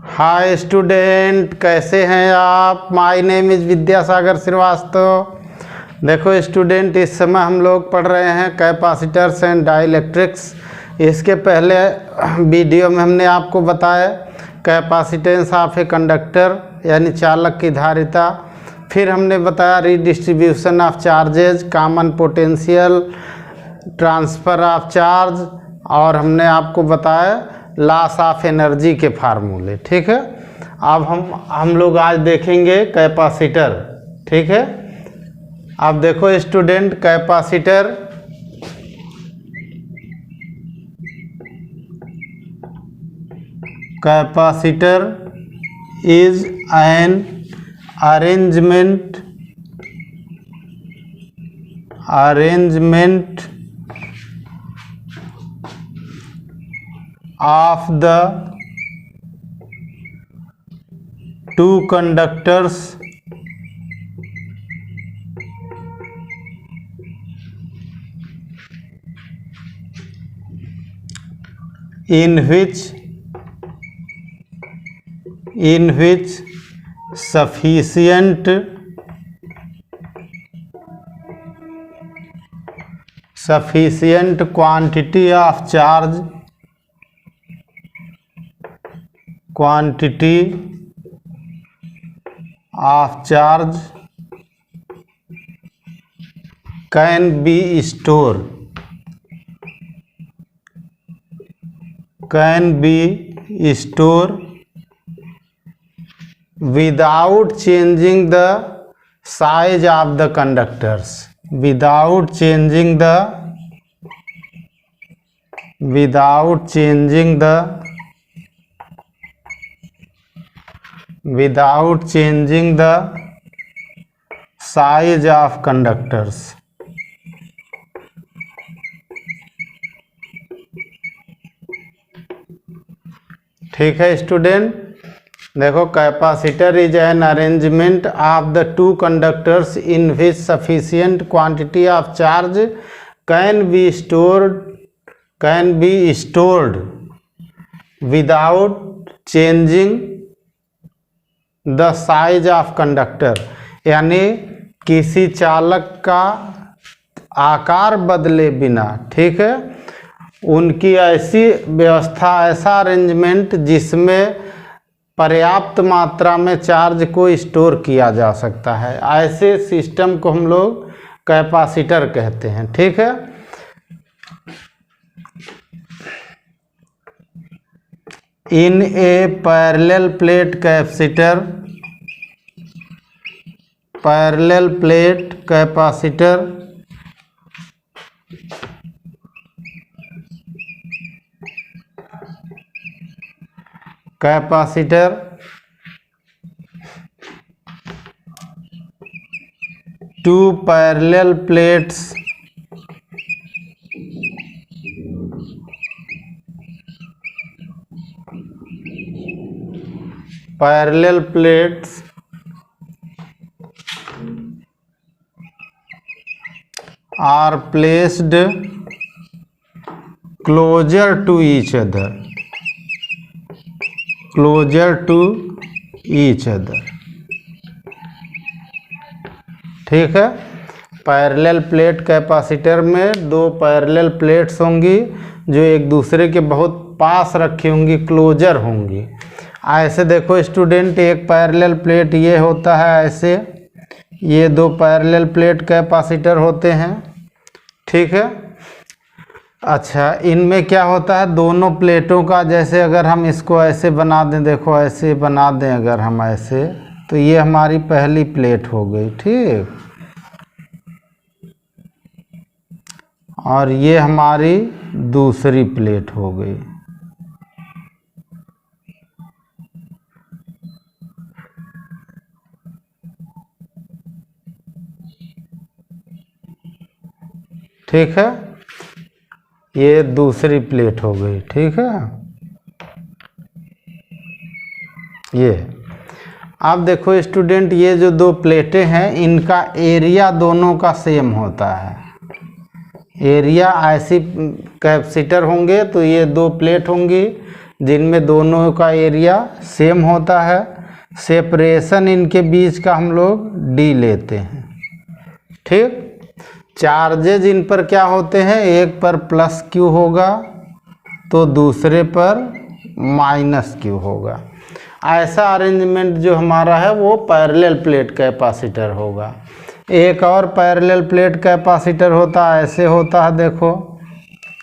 Hi student, कैसे हैं आप। My name is Vidyasagar Shrivastava. देखो स्टूडेंट, इस समय हम लोग पढ़ रहे हैं कैपेसिटर्स एंड डाइलेक्ट्रिक्स। इसके पहले वीडियो में हमने आपको बताया कैपेसिटेंस ऑफ ए कंडक्टर यानी चालक की धारिता। फिर हमने बताया redistribution of charges, common potential, transfer of charge, और हमने आपको बताया लॉस ऑफ एनर्जी के फार्मूले। ठीक है, अब हम लोग आज देखेंगे कैपेसिटर। ठीक है, अब देखो student, capacitor is an arrangement of the two conductors in which sufficient quantity of charge can be stored without changing the size of the conductors, without changing the size of conductors। ठीक है student, देखो capacitor is an arrangement of the two conductors in which sufficient quantity of charge can be stored without changing the size of conductor, यानी किसी चालक का आकार बदले बिना। ठीक है, उनकी ऐसी व्यवस्था, ऐसा अरेंजमेंट जिसमें पर्याप्त मात्रा में चार्ज को स्टोर किया जा सकता है, ऐसे सिस्टम को हम लोग कैपेसिटर कहते हैं। ठीक है, in a parallel plate capacitor, two parallel plates are placed closer to each other, ठीक है। पैरेलल प्लेट कैपेसिटर में दो पैरेलल प्लेट्स होंगी जो एक दूसरे के बहुत पास रखी होंगी, क्लोजर होंगी। ऐसे देखो स्टूडेंट, एक पैरेलल प्लेट ये होता है, ऐसे ये दो पैरेलल प्लेट कैपेसिटर होते हैं। ठीक है, अच्छा, इनमें क्या होता है, दोनों प्लेटों का, जैसे अगर हम इसको ऐसे बना दें, देखो ऐसे बना दें अगर हम ऐसे, तो ये हमारी पहली प्लेट हो गई। ठीक, और ये हमारी दूसरी प्लेट हो गई। ठीक है, ये दूसरी प्लेट हो गई। ठीक है, ये अब देखो स्टूडेंट, ये जो दो प्लेटें हैं इनका एरिया दोनों का सेम होता है। एरिया ऐसी कैपेसिटर होंगे तो ये दो प्लेट होंगी, जिनमें दोनों का एरिया सेम होता है। सेपरेशन इनके बीच का हम लोग d लेते हैं। ठीक, चार्जेज इन पर क्या होते हैं, एक पर प्लस q होगा तो दूसरे पर माइनस q होगा। ऐसा अरेंजमेंट जो हमारा है वो पैरेलल प्लेट कैपेसिटर होगा। एक और पैरेलल प्लेट कैपेसिटर होता है, ऐसे होता है, देखो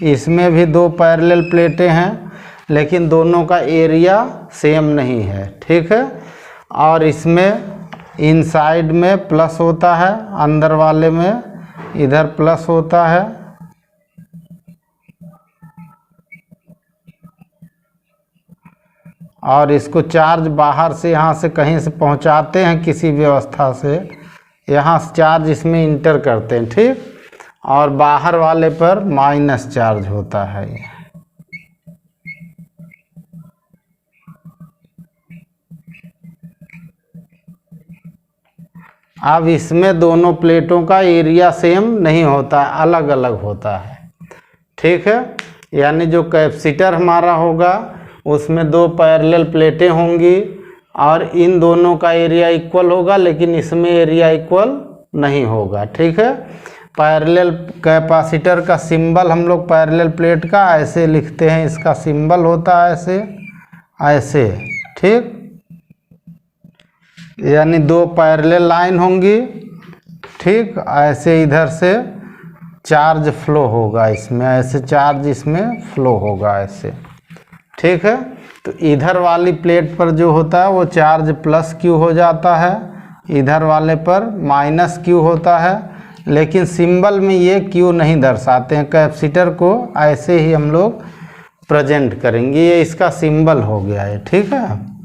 इसमें भी दो पैरेलल प्लेटें हैं लेकिन दोनों का एरिया सेम नहीं है। ठीक है, और इसमें इनसाइड में प्लस होता है, अंदर वाले में इधर प्लस होता है। और इसको चार्ज बाहर से यहाँ से कहीं से पहुँचाते हैं किसी व्यवस्था से, यहाँ चार्ज इसमें इंटर करते हैं। ठीक, और बाहर वाले पर माइनस चार्ज होता है ये। अब इसमें दोनों प्लेटों का एरिया सेम नहीं होता है, अलग अलग होता है। ठीक है, यानी जो कैपेसिटर हमारा होगा उसमें दो पैरेलल प्लेटें होंगी और इन दोनों का एरिया इक्वल होगा, लेकिन इसमें एरिया इक्वल नहीं होगा। ठीक है, पैरेलल कैपेसिटर का सिंबल हम लोग पैरेलल प्लेट का ऐसे लिखते हैं, इसका सिंबल होता है ऐसे ऐसे। ठीक, यानी दो पैरेलल लाइन होंगी। ठीक, ऐसे इधर से चार्ज फ्लो होगा इसमें, ऐसे चार्ज इसमें फ्लो होगा ऐसे। ठीक है, तो इधर वाली प्लेट पर जो होता है वो चार्ज प्लस क्यू हो जाता है, इधर वाले पर माइनस क्यू होता है, लेकिन सिंबल में ये क्यू नहीं दर्शाते हैं। कैपेसिटर को ऐसे ही हम लोग प्रेजेंट करेंगे, ये इसका सिंबल हो गया है। ठीक है,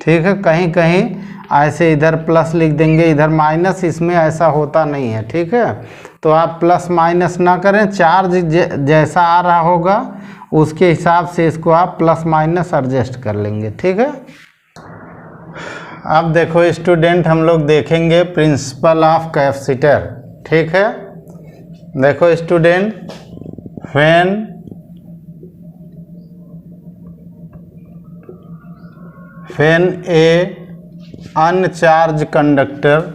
ठीक है, कहीं कहीं ऐसे इधर प्लस लिख देंगे इधर माइनस, इसमें ऐसा होता नहीं है। ठीक है, तो आप प्लस माइनस ना करें, चार्ज जैसा आ रहा होगा उसके हिसाब से इसको आप प्लस माइनस एडजस्ट कर लेंगे। ठीक है, अब देखो स्टूडेंट, हम लोग देखेंगे प्रिंसिपल ऑफ कैपेसिटर। ठीक है, देखो student, when a uncharged conductor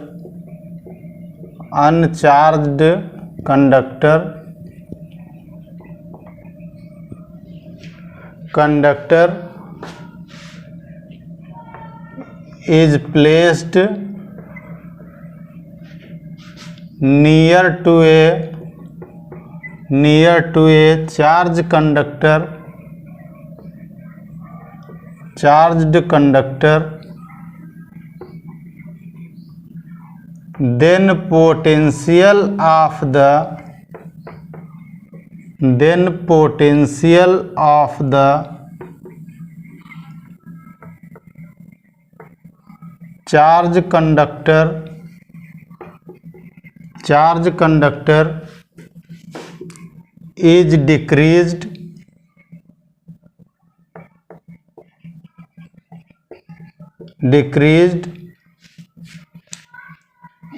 is placed near to a charged conductor, then potential of the charged conductor is decreased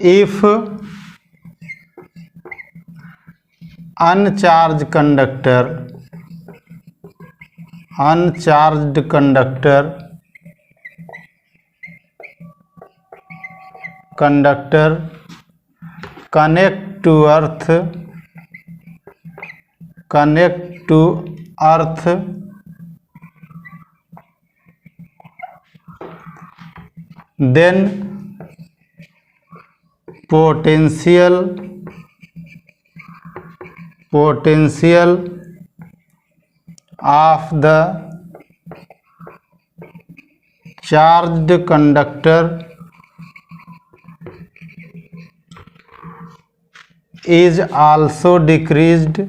if uncharged conductor connect to earth then potential of the charged conductor is also decreased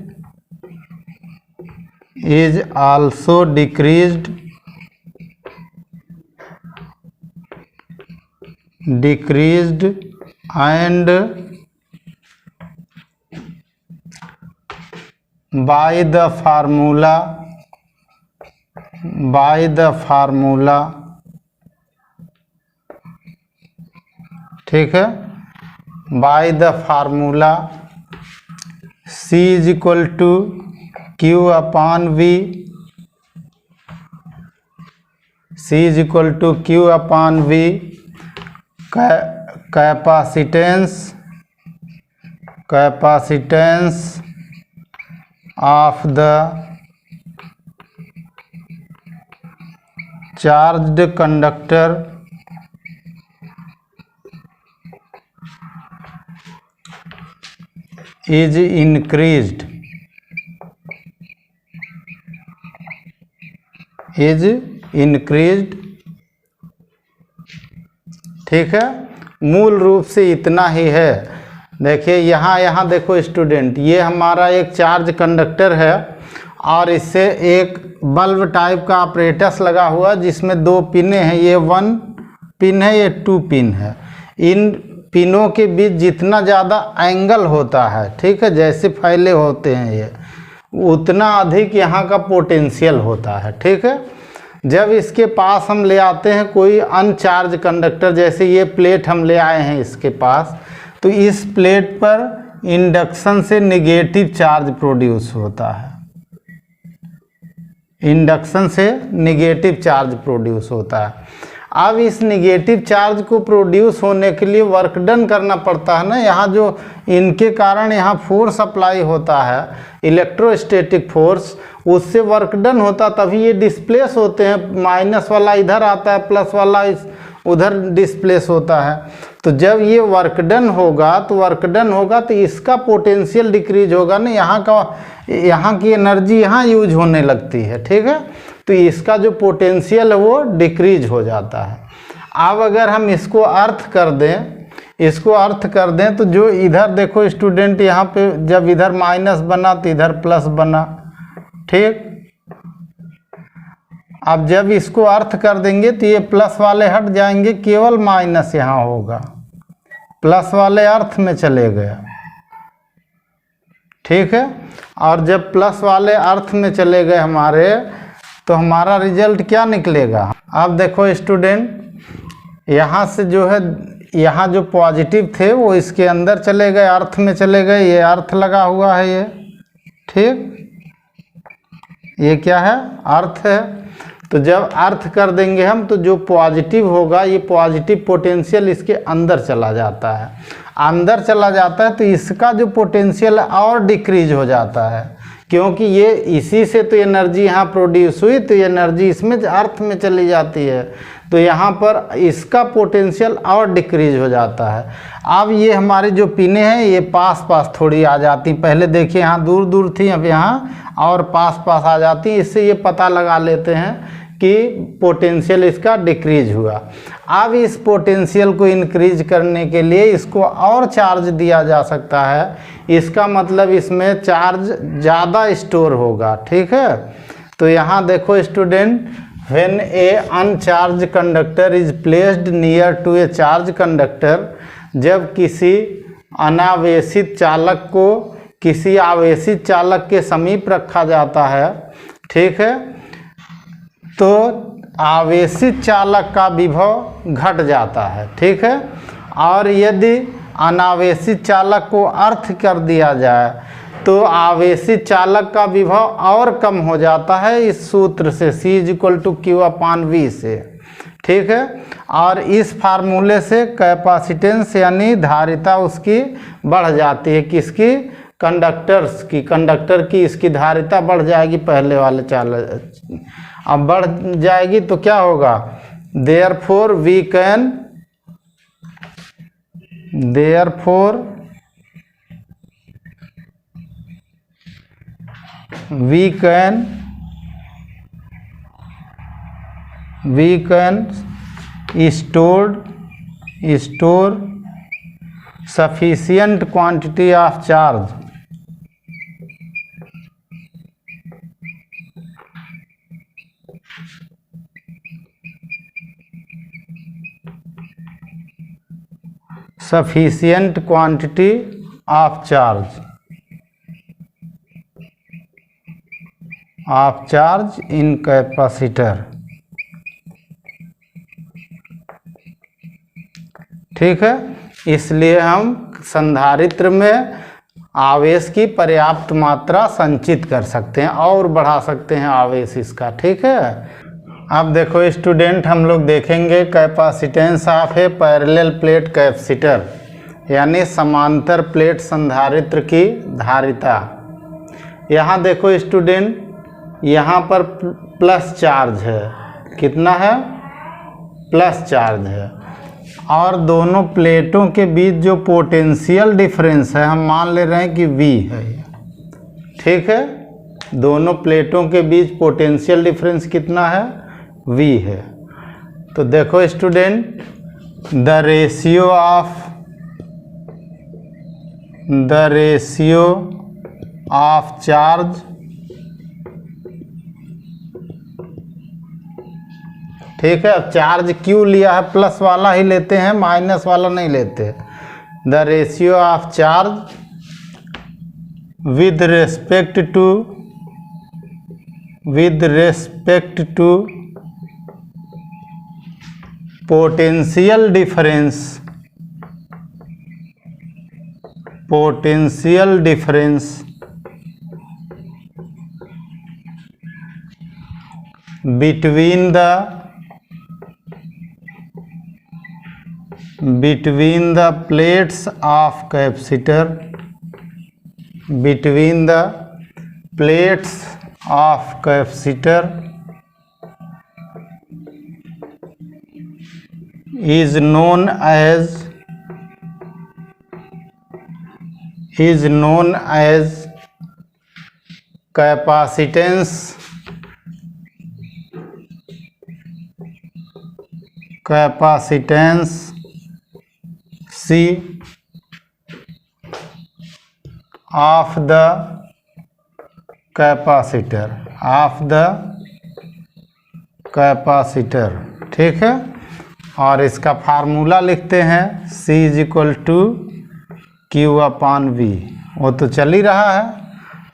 and by the formula ठीक है, by the formula C is equal to Q upon V, C is equal to Q upon V, capacitance of the charged conductor is increased, ठीक है। मूल रूप से इतना ही है। देखिए यहाँ देखो स्टूडेंट, ये हमारा एक चार्ज कंडक्टर है और इससे एक बल्ब टाइप का ऑपरेटस लगा हुआ जिसमें 2 पिने हैं, ये 1 पिन है, ये 2 पिन है। इन पिनों के बीच जितना ज़्यादा एंगल होता है, ठीक है, जैसे फैले होते हैं ये, उतना अधिक यहाँ का पोटेंशियल होता है, ठीक है। जब इसके पास हम ले आते हैं कोई अनचार्ज कंडक्टर, जैसे ये प्लेट हम ले आए हैं इसके पास, तो इस प्लेट पर इंडक्शन से नेगेटिव चार्ज प्रोड्यूस होता है, इंडक्शन से नेगेटिव चार्ज प्रोड्यूस होता है। अब इस नेगेटिव चार्ज को प्रोड्यूस होने के लिए वर्क डन करना पड़ता है ना। यहाँ जो इनके कारण यहाँ फोर्स अप्लाई होता है, इलेक्ट्रोस्टैटिक फोर्स, उससे वर्क डन होता, तभी ये डिस्प्लेस होते हैं। माइनस वाला इधर आता है, प्लस वाला उधर डिस्प्लेस होता है। तो जब ये वर्क डन होगा तो इसका पोटेंशियल डिक्रीज होगा ना, यहाँ की एनर्जी यहाँ यूज होने लगती है, ठीक है। तो इसका जो पोटेंशियल है वो डिक्रीज हो जाता है। अब अगर हम इसको अर्थ कर दें तो जो इधर देखो स्टूडेंट, यहाँ पे जब इधर माइनस बना तो इधर प्लस बना, ठीक। अब जब इसको अर्थ कर देंगे तो ये प्लस वाले हट जाएंगे, केवल माइनस यहाँ होगा, प्लस वाले अर्थ में चले गए, ठीक है। और जब प्लस वाले अर्थ में चले गए हमारे, तो हमारा रिजल्ट क्या निकलेगा। अब देखो स्टूडेंट, यहाँ से जो है, यहाँ जो पॉजिटिव थे वो इसके अंदर चले गए, अर्थ में चले गए, ये अर्थ लगा हुआ है ये, ठीक, ये क्या है, अर्थ है। तो जब अर्थ कर देंगे हम, तो जो पॉजिटिव होगा, ये पॉजिटिव पोटेंशियल इसके अंदर चला जाता है, तो इसका जो पोटेंशियल और डिक्रीज हो जाता है, क्योंकि ये इसी से तो एनर्जी यहाँ प्रोड्यूस हुई, तो एनर्जी इसमें अर्थ में चली जाती है, तो यहाँ पर इसका पोटेंशियल और डिक्रीज हो जाता है। अब ये हमारी जो पिने हैं ये पास पास थोड़ी आ जाती, पहले देखिए यहाँ दूर दूर थी, अब यहाँ और पास पास आ जाती, इससे ये पता लगा लेते हैं कि पोटेंशियल इसका डिक्रीज हुआ। अब इस पोटेंशियल को इंक्रीज करने के लिए इसको और चार्ज दिया जा सकता है, इसका मतलब इसमें चार्ज ज़्यादा स्टोर होगा, ठीक है। तो यहाँ देखो student, when a uncharge conductor is placed near to a charge conductor, जब किसी अनावेशित चालक को किसी आवेशित चालक के समीप रखा जाता है, ठीक है, तो आवेशित चालक का विभव घट जाता है, ठीक है। और यदि अनावेशित चालक को अर्थ कर दिया जाए तो आवेशित चालक का विभव और कम हो जाता है, इस सूत्र से C is equal to Q upon V से, ठीक है। और इस फार्मूले से कैपेसिटेंस यानी धारिता उसकी बढ़ जाती है, किसकी, कंडक्टर की इसकी धारिता बढ़ जाएगी, पहले वाले चालक अब बढ़ जाएगी तो क्या होगा, therefore we can store sufficient quantity of charge in capacitor, ठीक है। इसलिए हम संधारित्र में आवेश की पर्याप्त मात्रा संचित कर सकते हैं और बढ़ा सकते हैं आवेश इसका। ठीक है, अब देखो स्टूडेंट, हम लोग देखेंगे capacitance of A parallel plate capacitor, यानी समांतर प्लेट संधारित्र की धारिता। यहाँ देखो स्टूडेंट, यहाँ पर प्लस चार्ज है, कितना है, प्लस चार्ज है, और दोनों प्लेटों के बीच जो पोटेंशियल डिफरेंस है हम मान ले रहे हैं कि V है। ठीक है, दोनों प्लेटों के बीच पोटेंशियल डिफरेंस कितना है, V है। तो देखो student, the ratio of charge, ठीक है, अब चार्ज क्यों लिया है, प्लस वाला ही लेते हैं, माइनस वाला नहीं लेते। The ratio of charge with respect to potential difference between the plates of capacitor, is known as capacitance C of the capacitor, ठीक है। और इसका फार्मूला लिखते हैं C = Q/V। वो तो चल ही रहा है,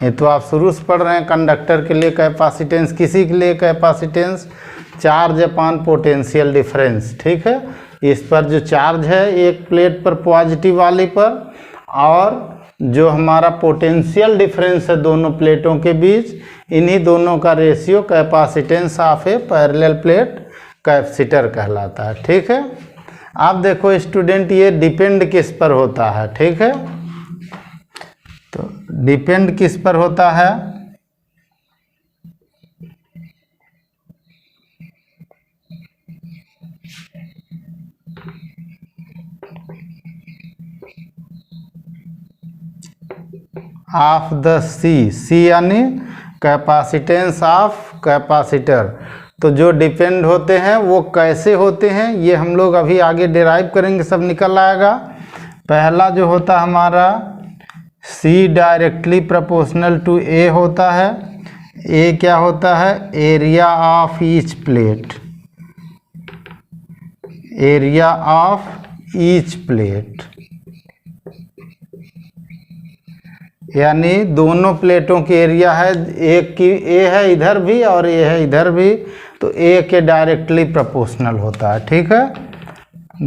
ये तो आप शुरू से पढ़ रहे हैं। कंडक्टर के लिए कैपेसिटेंस, किसी के लिए कैपेसिटेंस, चार्ज अपान पोटेंशियल डिफरेंस। ठीक है, इस पर जो चार्ज है एक प्लेट पर पॉजिटिव वाली पर, और जो हमारा पोटेंशियल डिफरेंस है दोनों प्लेटों के बीच, इन्हीं दोनों का ratio capacitance of A parallel plate capacitor कहलाता है। ठीक है, अब देखो स्टूडेंट, ये डिपेंड किस पर होता है। ठीक है, तो डिपेंड किस पर होता है, ऑफ द सी यानी कैपेसिटेंस ऑफ कैपेसिटर। तो जो डिपेंड होते हैं वो कैसे होते हैं ये हम लोग अभी आगे डिराइव करेंगे, सब निकल आएगा। पहला जो होता है हमारा C directly proportional to A होता है। A क्या होता है, area of each plate, area of each plate, यानी दोनों प्लेटों की एरिया है, एक की A है इधर भी और A है इधर भी, तो A के डायरेक्टली प्रोपोर्शनल होता है। ठीक है,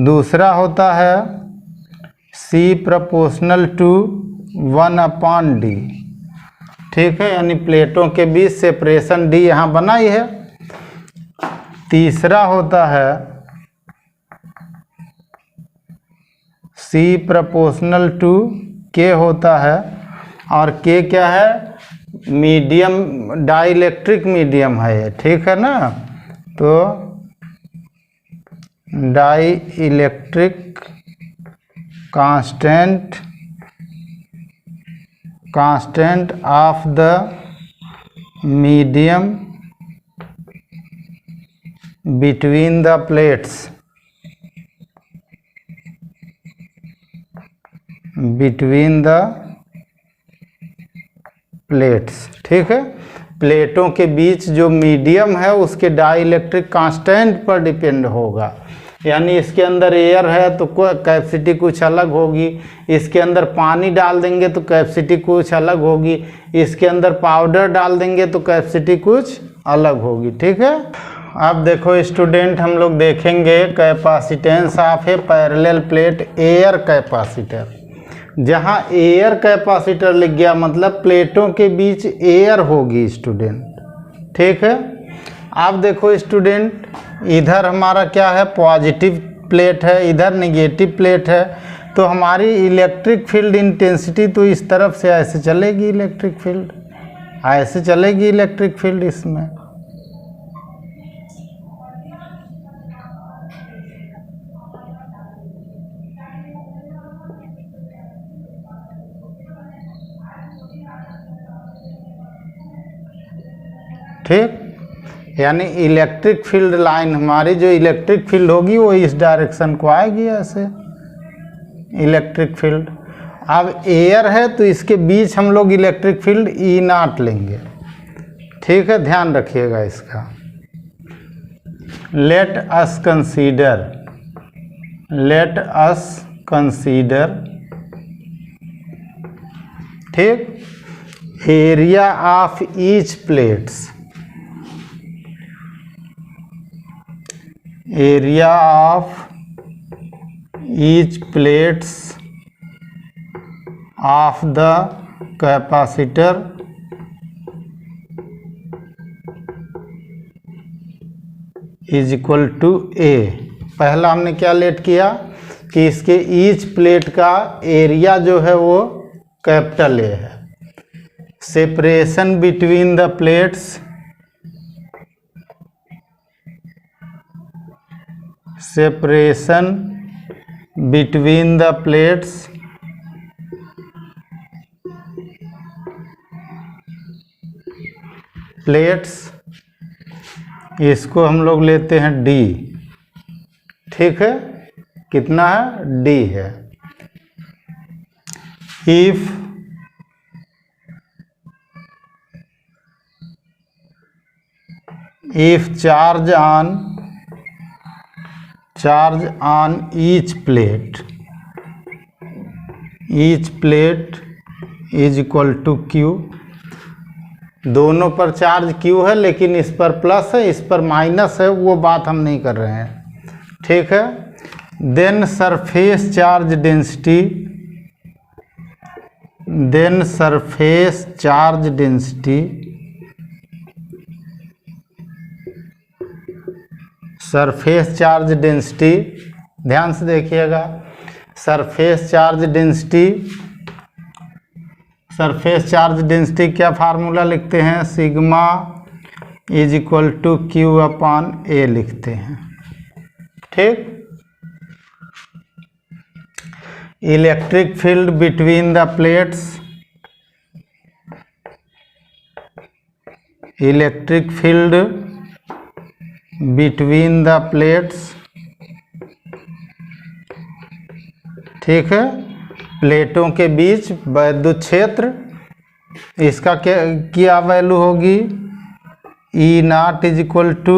दूसरा होता है C प्रोपोर्शनल टू 1/D। ठीक है, यानी प्लेटों के बीच सेपरेशन D यहाँ बना ही है। तीसरा होता है C प्रोपोर्शनल टू K होता है, और K क्या है, मीडियम, डाइलेक्ट्रिक मीडियम है ये। ठीक है ना, तो dielectric constant of the medium between the plates, ठीक है, प्लेटों के बीच जो मीडियम है उसके डाइलेक्ट्रिक कांस्टेंट पर डिपेंड होगा। यानी इसके अंदर एयर है तो कैपेसिटी कुछ अलग होगी, इसके अंदर पानी डाल देंगे तो कैपेसिटी कुछ अलग होगी, इसके अंदर पाउडर डाल देंगे तो कैपेसिटी कुछ अलग होगी। ठीक है, अब देखो स्टूडेंट, हम लोग देखेंगे capacitance of A parallel plate air capacitor. जहाँ एयर कैपेसिटर लिख गया मतलब प्लेटों के बीच एयर होगी स्टूडेंट, ठीक है। अब देखो स्टूडेंट, इधर हमारा क्या है, पॉजिटिव प्लेट है, इधर नेगेटिव प्लेट है, तो हमारी इलेक्ट्रिक फील्ड इंटेंसिटी तो इस तरफ से ऐसे चलेगी, इलेक्ट्रिक फील्ड ऐसे चलेगी, इलेक्ट्रिक फील्ड इसमें। ठीक, यानी इलेक्ट्रिक फील्ड लाइन हमारी जो इलेक्ट्रिक फील्ड होगी वो इस डायरेक्शन को आएगी ऐसे, इलेक्ट्रिक फील्ड। अब एयर है तो इसके बीच हम लोग इलेक्ट्रिक फील्ड ई नॉट लेंगे, ठीक है, ध्यान रखिएगा इसका। लेट अस कंसीडर, ठीक, area of each plates, area of each plates of the capacitor is equal to A. पहला हमने क्या लेट किया कि इसके ईच प्लेट का एरिया जो है वो कैपिटल ए है। Separation between the plates, separation between the plates plates, इसको हम लोग लेते हैं डी, ठीक है, कितना है, डी है। If charge on each plate is equal to Q, दोनों पर चार्ज Q है लेकिन इस पर प्लस है इस पर माइनस है, वो बात हम नहीं कर रहे हैं, ठीक है। Then surface charge density, surface charge density, ध्यान से देखिएगा, सरफेस चार्ज डेंसिटी क्या फार्मूला लिखते हैं, sigma is equal to Q upon A लिखते हैं, ठीक। Electric field between the plates, electric field between the plates, ठीक है, प्लेटों के बीच विद्युत क्षेत्र, इसका क्या वैल्यू होगी, E naught is equal to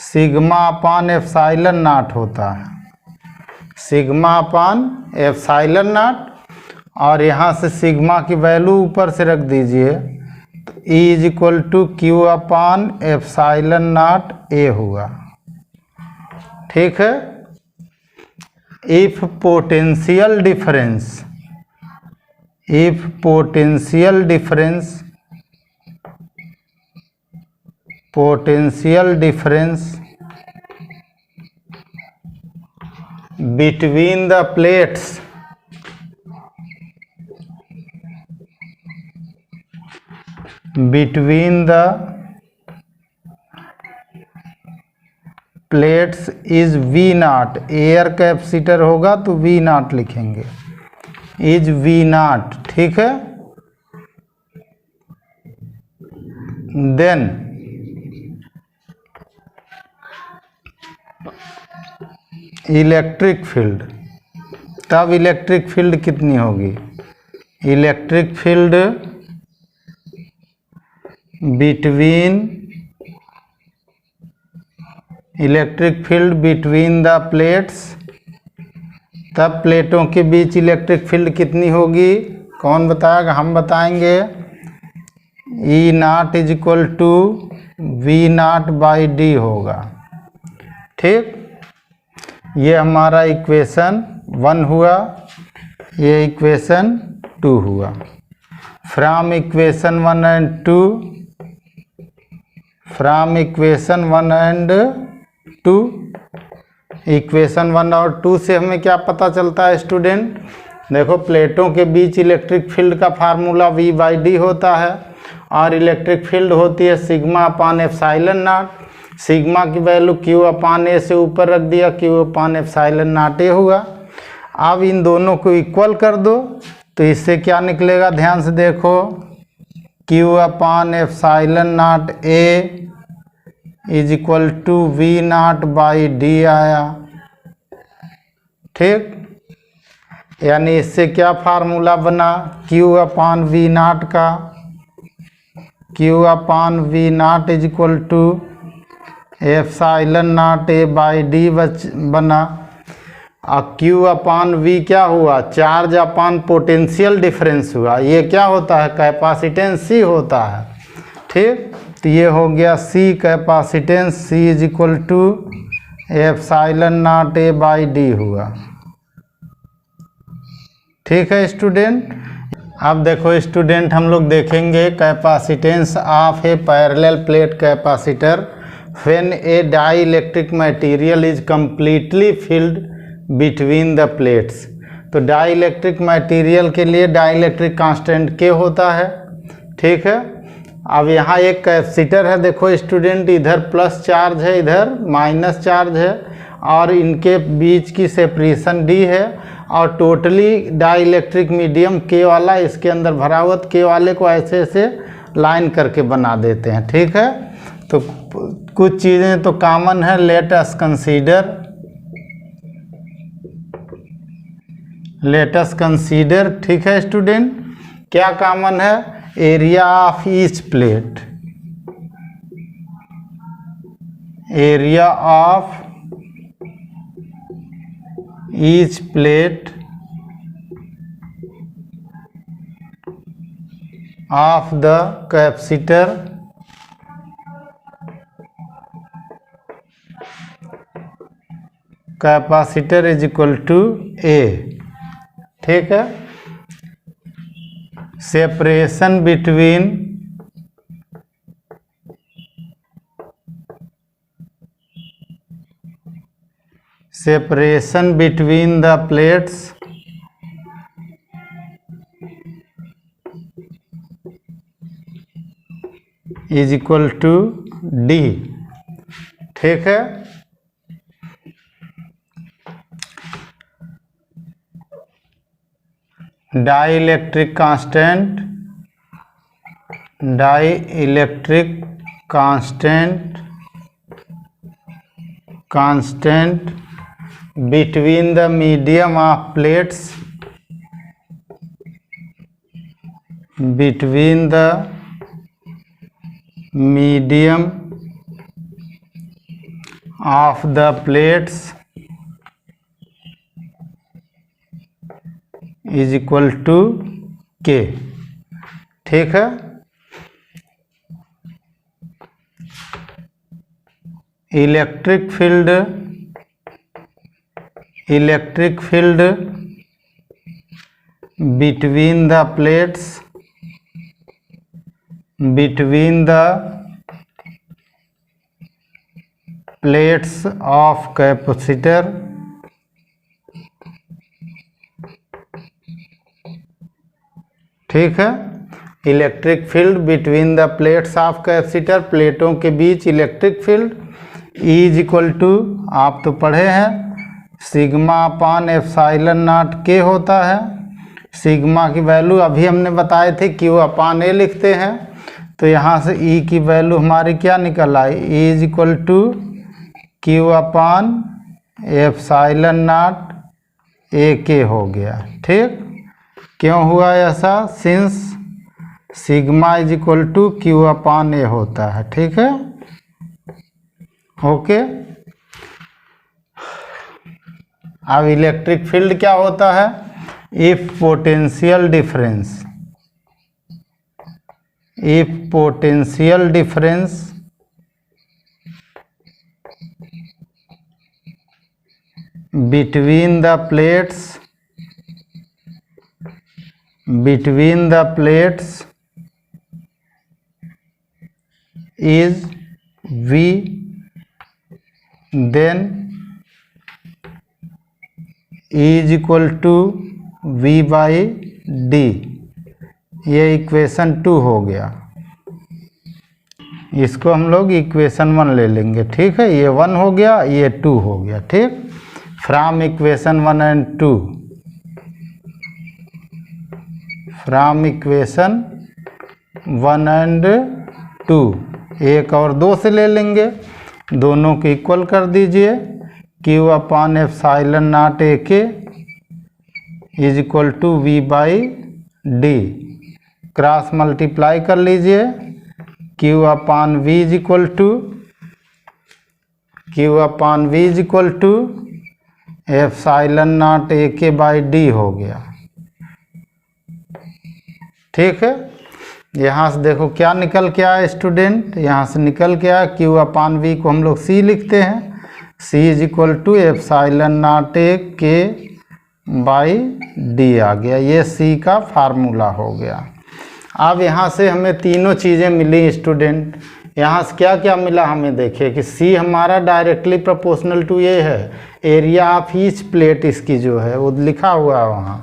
sigma upon epsilon naught होता है, सिग्मा अपान एप्सिलॉन नॉट, और यहाँ से सिग्मा की वैल्यू ऊपर से रख दीजिए, E is equal to Q upon epsilon naught A हुआ, ठीक है। If potential difference between the plates, is V naught, air capacitor होगा तो वी नॉट लिखेंगे, इज वी नॉट, ठीक है। देन इलेक्ट्रिक फील्ड, तब इलेक्ट्रिक फील्ड कितनी होगी, electric field between the plates, तब प्लेटों के बीच इलेक्ट्रिक फील्ड कितनी होगी, कौन बताएगा, हम बताएंगे। E naught is equal to V naught by D होगा, ठीक। ये हमारा इक्वेशन 1 हुआ। ये इक्वेशन 2 हुआ। From equation 1 and 2, from equation 1 and 2, equation 1 और 2 से हमें क्या पता चलता है स्टूडेंट? देखो, प्लेटों के बीच इलेक्ट्रिक फील्ड का फार्मूला V/D होता है और इलेक्ट्रिक फील्ड होती है sigma upon epsilon not. Sigma की वैल्यू Q अपान A से ऊपर रख दिया, Q upon epsilon naught A हुआ। अब इन दोनों को इक्वल कर दो तो इससे क्या निकलेगा, ध्यान से देखो, Q upon epsilon naught A is equal to V0/D आया। ठीक, यानी इससे क्या फार्मूला बना, Q अपान V0 का, Q upon V0 is equal to epsilon naught A/D बना। और Q अपान V क्या हुआ, चार्ज अपान पोटेंशियल डिफरेंस हुआ। ये क्या होता है, कैपेसिटेंस C होता है। ठीक, तो ये हो गया C capacitance, C is equal to epsilon naught A/D हुआ। ठीक है स्टूडेंट। अब देखो स्टूडेंट, हम लोग देखेंगे capacitance of A parallel plate capacitor when A dielectric material is completely filled between the plates. तो डाइलेक्ट्रिक मटेरियल के लिए डाइलेक्ट्रिक कांस्टेंट K होता है। ठीक है, अब यहाँ एक कैपेसिटर है, देखो स्टूडेंट, इधर प्लस चार्ज है, इधर माइनस चार्ज है और इनके बीच की सेपरेशन D है और टोटली डाइलेक्ट्रिक मीडियम K वाला इसके अंदर भरा हुआ। K वाले को ऐसे ऐसे लाइन करके बना देते हैं। ठीक है, तो कुछ चीज़ें तो कॉमन है, लेट अस कंसीडर। ठीक है स्टूडेंट, क्या कॉमन है, area of each plate, area of each plate of the capacitor is equal to A। ठीक है, separation between the plates is equal to D। ठीक है, dielectric constant between the medium of plates, between the medium of the plates is equal to K। ठीक है, electric field between the plates, of capacitor ठीक है, electric field between the plates of capacitor, प्लेटों के बीच electric field is equal to, आप तो पढ़े हैं, sigma upon epsilon not K होता है। सिग्मा की वैल्यू अभी हमने बताए थे Q अपान A लिखते हैं, तो यहाँ से E की वैल्यू हमारी क्या निकल आई, E is equal to Q upon epsilon naught AK हो गया। ठीक, क्यों हुआ ऐसा, since sigma is equal to Q upon A होता है। ठीक है, ओके। अब इलेक्ट्रिक फील्ड क्या होता है, if potential difference between the plates between the plates is V, then E is equal to V by D। ये इक्वेशन 2 हो गया। इसको हम लोग इक्वेशन 1 ले लेंगे, ठीक है। ये 1 हो गया, ये 2 हो गया, ठीक। From equation 1 and 2, from equation 1 and 2, 1 और 2 से ले लेंगे, दोनों को इक्वल कर दीजिए। Q upon epsilon naught A K is equal to V by D. Cross multiply कर लीजिए। Q upon V is equal to epsilon naught A K by D हो गया, ठीक है। यहाँ से देखो क्या निकल के आया स्टूडेंट, यहाँ से निकल के आया Q अपॉन V को हम लोग C लिखते हैं। C is equal to epsilon naught A K by D आ गया। ये C का फार्मूला हो गया। अब यहाँ से हमें तीनों चीज़ें मिली स्टूडेंट। यहाँ से क्या क्या मिला हमें, देखिए कि C हमारा डायरेक्टली प्रोपोर्शनल टू ये है, एरिया ऑफ ईच प्लेट इसकी जो है वो लिखा हुआ है वहाँ।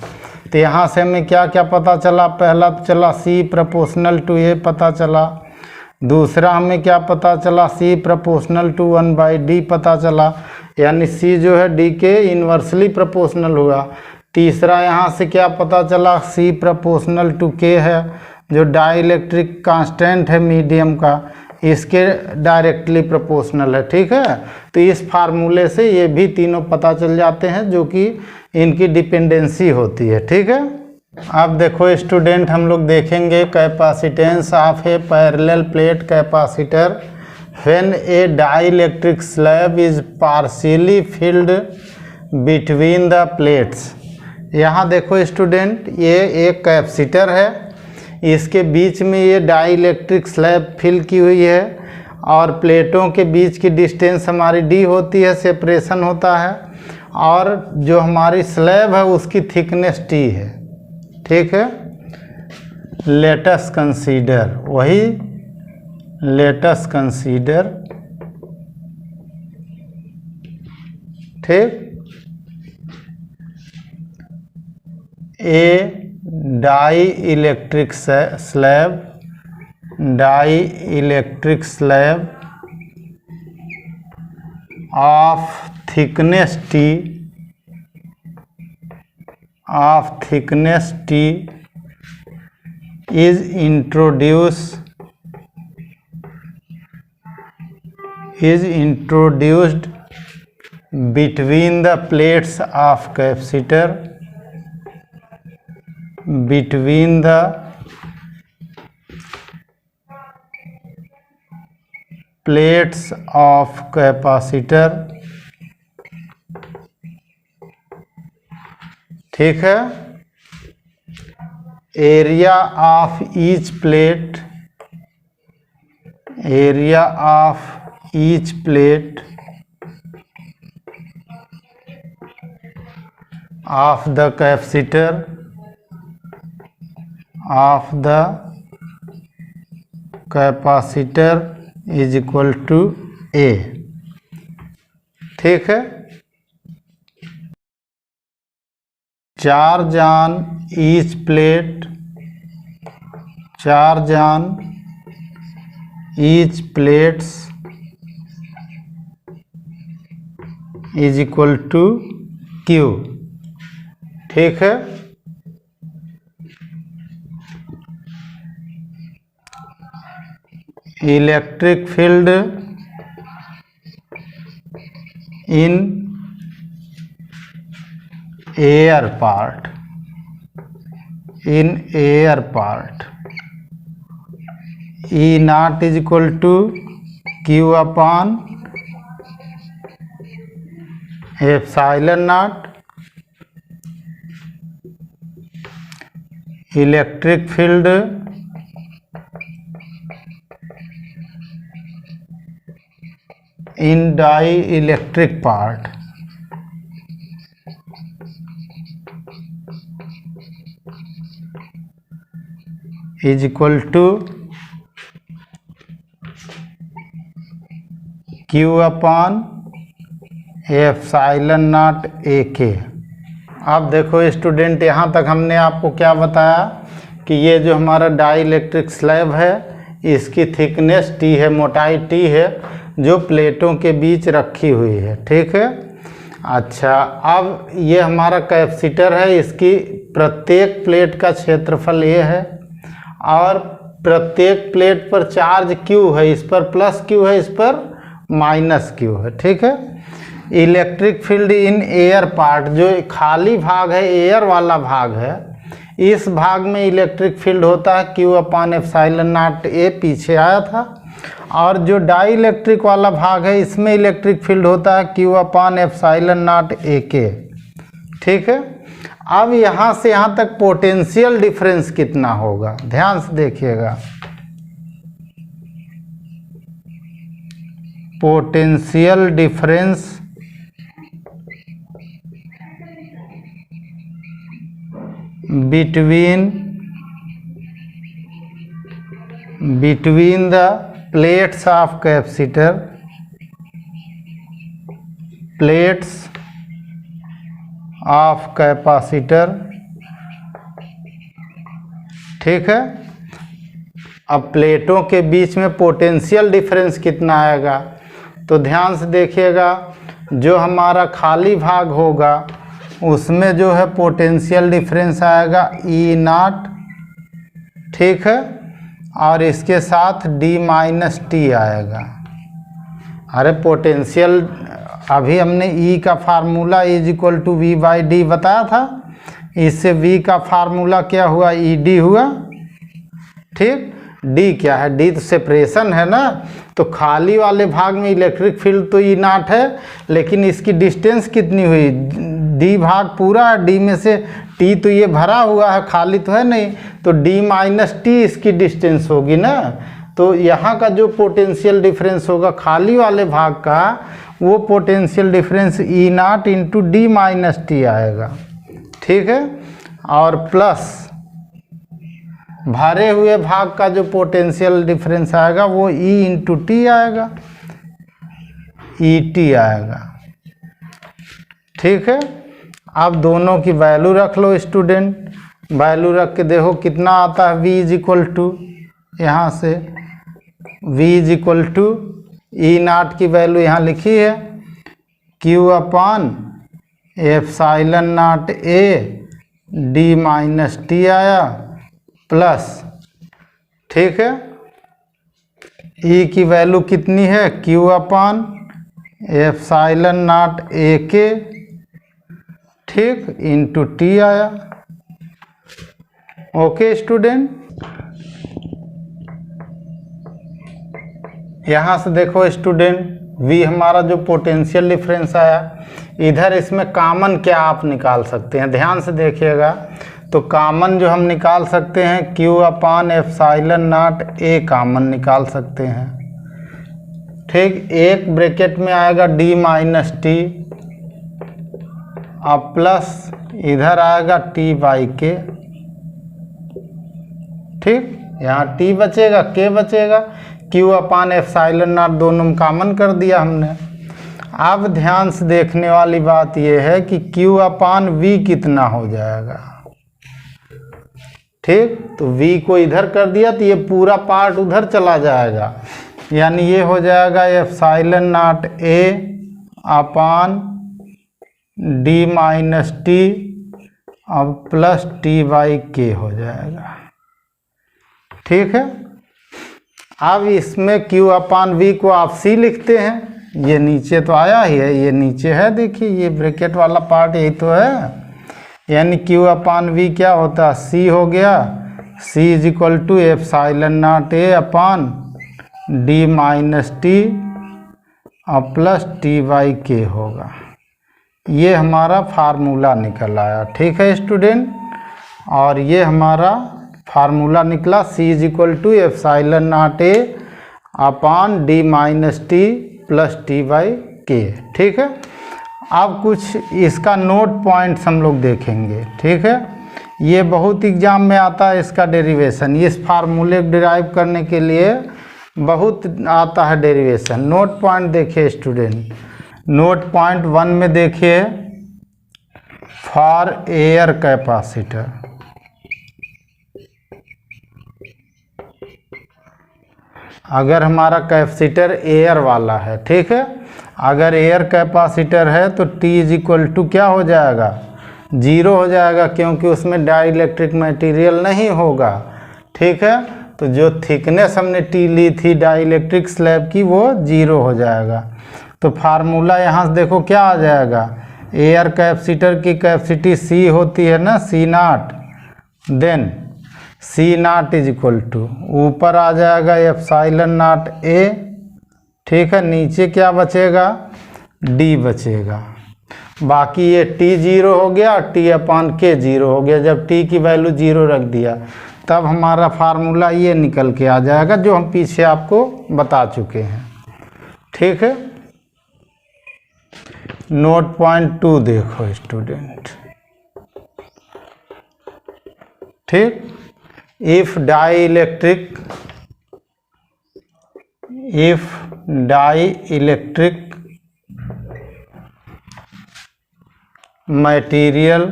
तो यहाँ से हमें क्या क्या पता चला, पहला तो चला C प्रोपोर्शनल टू ए पता चला, दूसरा हमें क्या पता चला, C proportional to 1 by D पता चला, यानी C जो है D के इन्वर्सली प्रोपोर्शनल हुआ। तीसरा यहाँ से क्या पता चला, C प्रोपोर्शनल टू K है, जो डाइलेक्ट्रिक कांस्टेंट है मीडियम का, इसके डायरेक्टली प्रोपोर्शनल है, ठीक है। तो इस फार्मूले से ये भी तीनों पता चल जाते हैं, जो कि इनकी डिपेंडेंसी होती है, ठीक है। अब देखो स्टूडेंट, हम लोग देखेंगे capacitance of A parallel plate capacitor when A dielectric slab is partially field between the plates. यहाँ देखो स्टूडेंट, ये एक कैपेसिटर है, इसके बीच में ये डाइलेक्ट्रिक स्लैब फिल की हुई है, और प्लेटों के बीच की डिस्टेंस हमारी डी होती है, सेपरेशन होता है, और जो हमारी स्लैब है उसकी थिकनेस टी है, ठीक है। लेटस कंसीडर, वही लेटस कंसीडर, ठीक, a dielectric slab of thickness T is introduced between the plates of capacitor, ठीक है। Area of each plate of the capacitor is equal to A, ठीक है। Charge on each plate is equal to Q, ठीक है। Electric field in air part E naught is equal to Q upon epsilon naught। Electric field in dielectric part, is equal to Q upon epsilon naught A K. अब देखो student, यहाँ तक हमने आपको क्या बताया कि ये जो हमारा डाई इलेक्ट्रिक स्लैब है इसकी थिकनेस टी है, मोटाई टी है, जो प्लेटों के बीच रखी हुई है। ठीक है। अच्छा, अब ये हमारा कैपेसिटर है, इसकी प्रत्येक प्लेट का क्षेत्रफल ये है और प्रत्येक प्लेट पर चार्ज क्यू है, इस पर प्लस क्यू है, इस पर माइनस क्यू है। ठीक है। Electric field in air part, जो खाली भाग है, एयर वाला भाग है, इस भाग में इलेक्ट्रिक फील्ड होता है क्यू अपॉन एप्सिलॉन नॉट ए, पीछे आया था। और जो डाई इलेक्ट्रिक वाला भाग है इसमें इलेक्ट्रिक फील्ड होता है Q upon epsilon naught A K. ठीक है। अब यहाँ से यहाँ तक पोटेंशियल डिफरेंस कितना होगा, ध्यान से देखिएगा। Potential difference between the plates of capacitor, plates of capacitor। ठीक है। अब प्लेटों के बीच में पोटेंशियल डिफरेंस कितना आएगा, तो ध्यान से देखिएगा। जो हमारा खाली भाग होगा उसमें जो है पोटेंशियल डिफरेंस आएगा ई नॉट। ठीक है। और इसके साथ डी माइनस टी आएगा। अरे पोटेंशियल, अभी हमने ई का formula is equal to V by D बताया था, इससे वी का फार्मूला क्या हुआ, ई डी हुआ। ठीक। डी क्या है, डी तो सेपरेशन है ना, तो खाली वाले भाग में इलेक्ट्रिक फील्ड तो ई नॉट है, लेकिन इसकी डिस्टेंस कितनी हुई, डी भाग पूरा है, डी में से टी तो ये भरा हुआ है, खाली तो है नहीं, तो डी माइनस टी इसकी डिस्टेंस होगी ना। तो यहाँ का जो पोटेंशियल डिफरेंस होगा खाली वाले भाग का, वो potential difference E not into D minus T आएगा। ठीक है। और प्लस भरे हुए भाग का जो पोटेंशियल डिफरेंस आएगा वो ई इंटू टी आएगा, ई टी आएगा। ठीक है। अब दोनों की वैल्यू रख लो स्टूडेंट, वैल्यू रख के देखो कितना आता है। v इज इक्वल टू, यहाँ से v is equal to E naught की वैल्यू यहाँ लिखी है, q upon epsilon naught A D minus T आया, प्लस, ठीक है, ई की वैल्यू कितनी है, q upon epsilon naught A K, ठीक, इंटू टी आया। ओके स्टूडेंट, यहाँ से देखो स्टूडेंट, v हमारा जो पोटेंशियल डिफरेंस आया, इधर इसमें कॉमन क्या आप निकाल सकते हैं, ध्यान से देखिएगा। तो कॉमन जो हम निकाल सकते हैं q अपॉन एप्सिलॉन नॉट ए कॉमन निकाल सकते हैं, ठीक। एक ब्रैकेट में आएगा d माइनस टी, अब प्लस इधर आएगा t बाई के, ठीक। यहाँ t बचेगा, k बचेगा, q अपॉन एप्सिलॉन नॉट दोनों में कॉमन कर दिया हमने। अब ध्यान से देखने वाली बात यह है कि q अपॉन v कितना हो जाएगा, ठीक। तो v को इधर कर दिया तो ये पूरा पार्ट उधर चला जाएगा, यानी ये हो जाएगा epsilon naught a upon D minus T अब प्लस टी बाई के हो जाएगा, ठीक है। अब इसमें q अपॉन v को आप c लिखते हैं, ये नीचे तो आया ही है, ये नीचे है, देखिए ये ब्रैकेट वाला पार्ट यही तो है, यानी q अपॉन v क्या होता है, c हो गया, c is equal to epsilon naught a upon D minus T और प्लस टी बाई के होगा। ये हमारा फार्मूला निकल आया, ठीक है स्टूडेंट। और ये हमारा फार्मूला निकला c is equal to epsilon naught a upon D minus T plus T by K, ठीक है। अब कुछ इसका नोट पॉइंट्स हम लोग देखेंगे, ठीक है। ये बहुत एग्जाम में आता है इसका डेरिवेशन, इस फार्मूले को डिराइव करने के लिए बहुत आता है डेरिवेशन। नोट पॉइंट देखिए स्टूडेंट, नोट पॉइंट 1 में देखिए, फॉर एयर कैपेसिटर, अगर हमारा कैपेसिटर एयर वाला है, ठीक है, अगर एयर कैपेसिटर है तो T इज इक्वल टू क्या हो जाएगा, 0 हो जाएगा, क्योंकि उसमें डाइलेक्ट्रिक मटेरियल नहीं होगा, ठीक है। तो जो थिकनेस हमने T ली थी डाइलेक्ट्रिक स्लैब की वो 0 हो जाएगा। तो फार्मूला यहाँ से देखो क्या आ जाएगा, एयर कैपेसिटर की कैपेसिटी C होती है ना, C0, then C0 is equal to ऊपर आ जाएगा एप्सिलॉन नॉट A, ठीक है, नीचे क्या बचेगा, D बचेगा। बाकी ये T 0 हो गया, T/K 0 हो गया। जब T की वैल्यू 0 रख दिया तब हमारा फार्मूला ये निकल के आ जाएगा जो हम पीछे आपको बता चुके हैं, ठीक है। नोट पॉइंट 2 देखो स्टूडेंट, ठीक, if dielectric material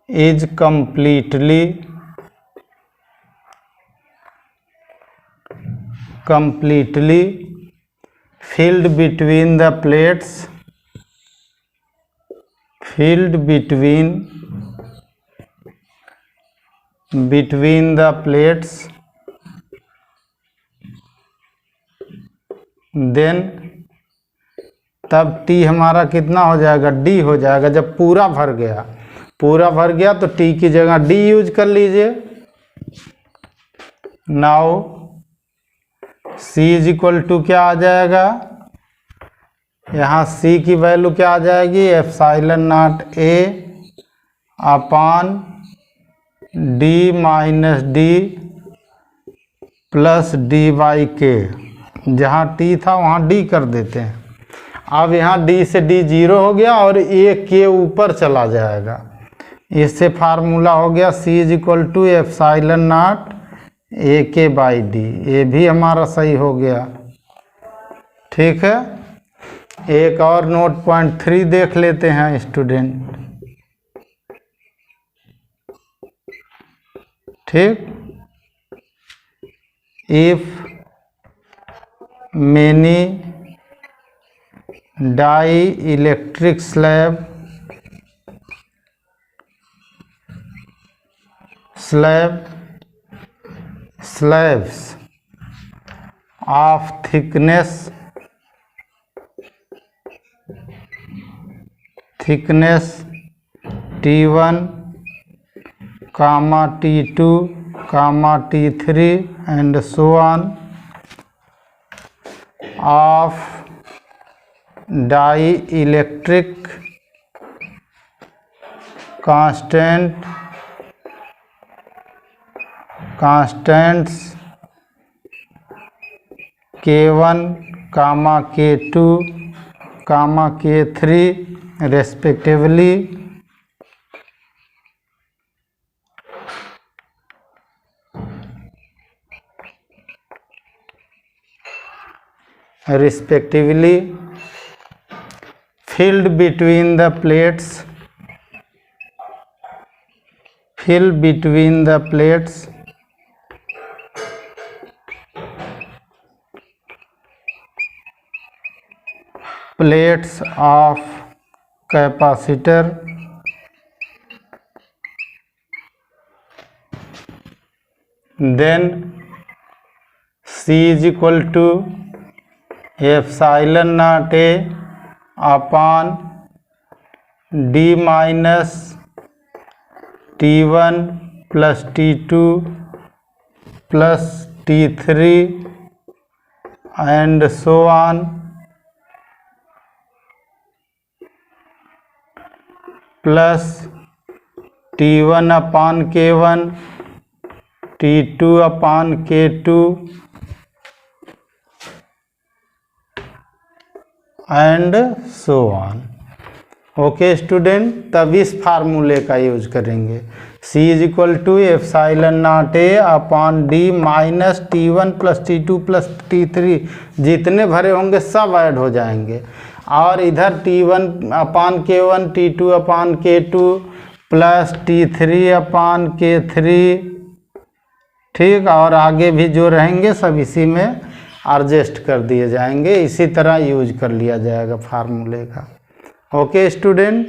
is completely filled between the plates, then तब T हमारा कितना हो जाएगा, D हो जाएगा। जब पूरा भर गया तो T की जगह D यूज कर लीजिए। Now C is equal to क्या आ जाएगा, यहाँ C की वैल्यू क्या आ जाएगी, epsilon naught A upon D minus D plus D/K। जहाँ T था वहाँ D कर देते हैं। अब यहाँ D से D 0 हो गया और A के ऊपर चला जाएगा। इससे फार्मूला हो गया C is equal to epsilon naught AK/D। ये भी हमारा सही हो गया, ठीक है। एक और नोट पॉइंट 3 देख लेते हैं स्टूडेंट, ठीक। If many dielectric slabs of thickness T1, T2, T3 and so on of dielectric constants K1, K2, K3 respectively, filled between the plates, of capacitor, then C is equal to epsilon naught A upon D minus T1 plus T2 plus T3 and so on plus T1 upon K1, T2 upon K2 and so on. Okay student, तब इस फार्मूले का use करेंगे। C is equal to epsilon naught A upon D minus T1 plus T2 plus T3, जितने भरे होंगे सब add हो जाएंगे। और इधर T1 अपान K1, T2 अपान K2 प्लस T3 अपान K3, ठीक। और आगे भी जो रहेंगे सब इसी में एडजस्ट कर दिए जाएंगे। इसी तरह यूज कर लिया जाएगा फार्मूले का। Okay student.